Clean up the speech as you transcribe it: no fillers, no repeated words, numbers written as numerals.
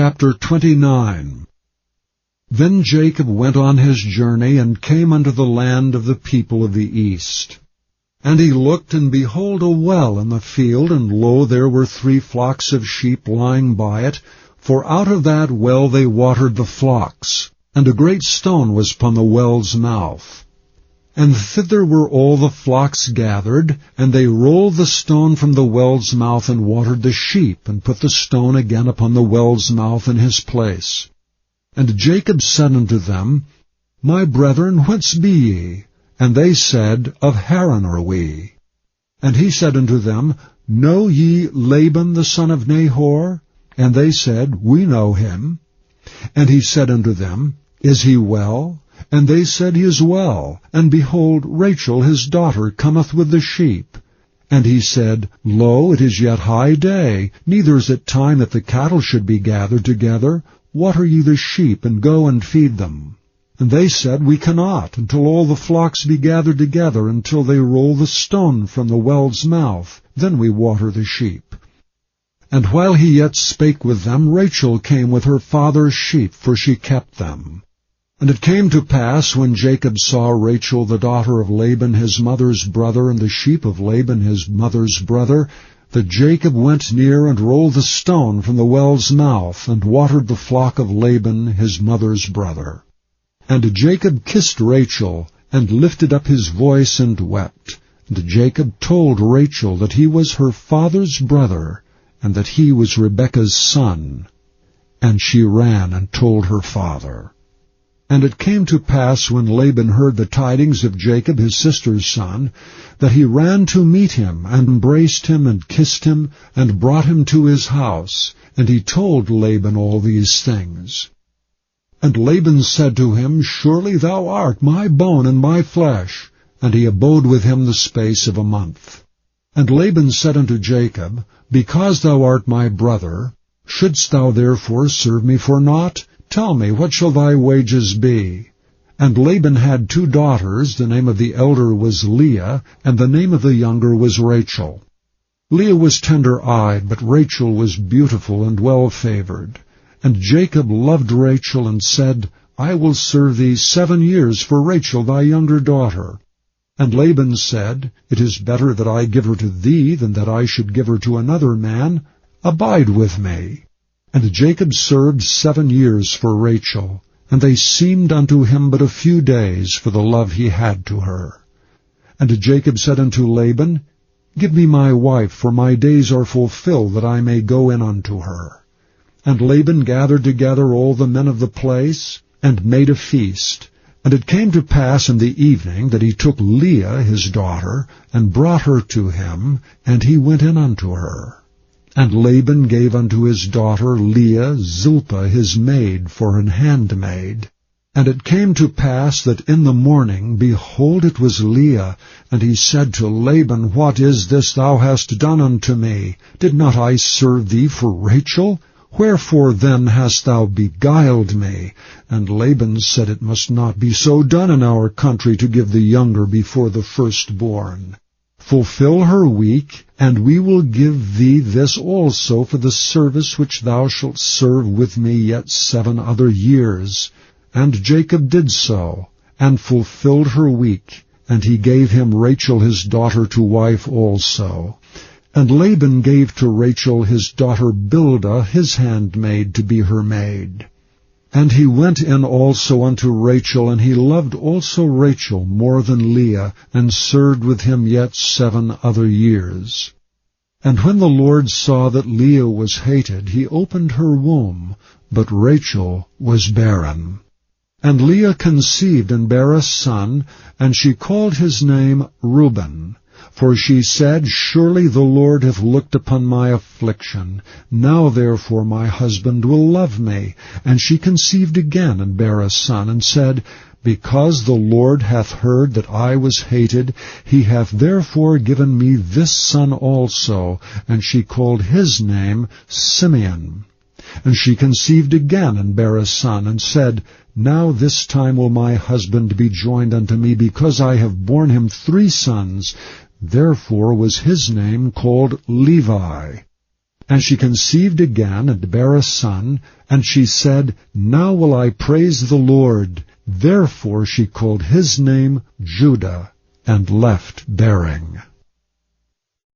Chapter 29. Then Jacob went on his journey, and came unto the land of the people of the east. And he looked, and behold, a well in the field, and lo, there were 3 flocks of sheep lying by it, for out of that well they watered the flocks. And a great stone was upon the well's mouth. And thither were all the flocks gathered, and they rolled the stone from the well's mouth, and watered the sheep, and put the stone again upon the well's mouth in his place. And Jacob said unto them, My brethren, whence be ye? And they said, Of Haran are we. And he said unto them, Know ye Laban the son of Nahor? And they said, We know him. And he said unto them, Is he well? And they said, He is well. And behold, Rachel his daughter cometh with the sheep. And he said, Lo, it is yet high day, neither is it time that the cattle should be gathered together. Water ye the sheep, and go and feed them. And they said, We cannot, until all the flocks be gathered together, until they roll the stone from the well's mouth. Then we water the sheep. And while he yet spake with them, Rachel came with her father's sheep, for she kept them. And it came to pass, when Jacob saw Rachel the daughter of Laban his mother's brother, and the sheep of Laban his mother's brother, that Jacob went near and rolled the stone from the well's mouth, and watered the flock of Laban his mother's brother. And Jacob kissed Rachel, and lifted up his voice, and wept. And Jacob told Rachel that he was her father's brother, and that he was Rebekah's son. And she ran and told her father. And it came to pass, when Laban heard the tidings of Jacob his sister's son, that he ran to meet him, and embraced him, and kissed him, and brought him to his house. And he told Laban all these things. And Laban said to him, Surely thou art my bone and my flesh. And he abode with him the space of a month. And Laban said unto Jacob, Because thou art my brother, shouldst thou therefore serve me for naught? Tell me, what shall thy wages be? And Laban had 2 daughters. The name of the elder was Leah, and the name of the younger was Rachel. Leah was tender-eyed, but Rachel was beautiful and well-favored. And Jacob loved Rachel, and said, I will serve thee 7 years for Rachel thy younger daughter. And Laban said, It is better that I give her to thee, than that I should give her to another man. Abide with me. And Jacob served 7 years for Rachel, and they seemed unto him but a few days, for the love he had to her. And Jacob said unto Laban, Give me my wife, for my days are fulfilled, that I may go in unto her. And Laban gathered together all the men of the place, and made a feast. And it came to pass in the evening that he took Leah his daughter, and brought her to him, and he went in unto her. And Laban gave unto his daughter Leah Zilpah his maid for an handmaid. And it came to pass that in the morning, behold, it was Leah. And he said to Laban, What is this thou hast done unto me? Did not I serve thee for Rachel? Wherefore then hast thou beguiled me? And Laban said, It must not be so done in our country, to give the younger before the firstborn. Fulfill her week, and we will give thee this also for the service which thou shalt serve with me yet 7 other years. And Jacob did so, and fulfilled her week, and he gave him Rachel his daughter to wife also. And Laban gave to Rachel his daughter Bilhah his handmaid to be her maid. And he went in also unto Rachel, and he loved also Rachel more than Leah, and served with him yet 7 other years. And when the Lord saw that Leah was hated, he opened her womb, but Rachel was barren. And Leah conceived and bare a son, and she called his name Reuben. For she said, Surely the Lord hath looked upon my affliction. Now therefore my husband will love me. And she conceived again, and bare a son, and said, Because the Lord hath heard that I was hated, he hath therefore given me this son also. And she called his name Simeon. And she conceived again, and bare a son, and said, Now this time will my husband be joined unto me, because I have borne him 3 sons. Therefore was his name called Levi. And she conceived again, and bare a son, and she said, Now will I praise the Lord. Therefore she called his name Judah, and left bearing.